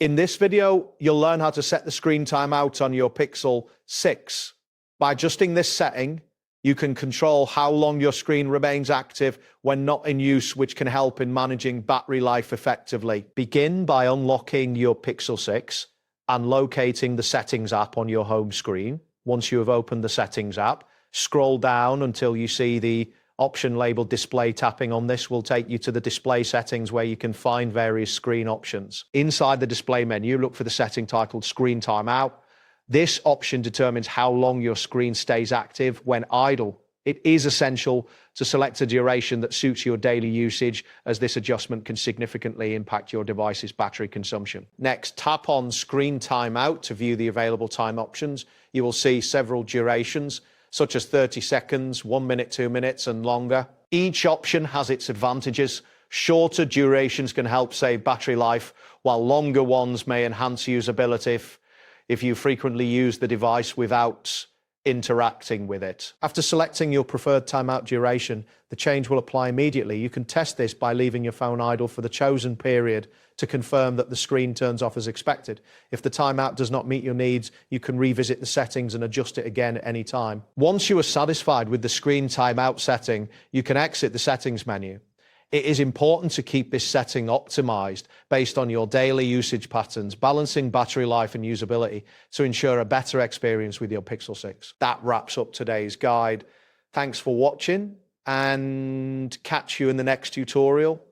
In this video, you'll learn how to set the screen timeout on your Pixel 6. By adjusting this setting, you can control how long your screen remains active when not in use, which can help in managing battery life effectively. Begin by unlocking your Pixel 6 and locating the Settings app on your home screen. Once you have opened the Settings app, scroll down until you see the option labeled Display. Tapping on this will take you to the display settings where you can find various screen options. Inside the display menu, look for the setting titled Screen Timeout. This option determines how long your screen stays active when idle. It is essential to select a duration that suits your daily usage, as this adjustment can significantly impact your device's battery consumption. Next, tap on Screen Timeout to view the available time options. You will see several durations, such as 30 seconds, 1 minute, 2 minutes, and longer. Each option has its advantages. Shorter durations can help save battery life, while longer ones may enhance usability if you frequently use the device without interacting with it. After selecting your preferred timeout duration, the change will apply immediately. You can test this by leaving your phone idle for the chosen period to confirm that the screen turns off as expected. If the timeout does not meet your needs, you can revisit the settings and adjust it again at any time. Once you are satisfied with the screen timeout setting, you can exit the settings menu. It is important to keep this setting optimized based on your daily usage patterns, balancing battery life and usability to ensure a better experience with your Pixel 6. That wraps up today's guide. Thanks for watching, and catch you in the next tutorial.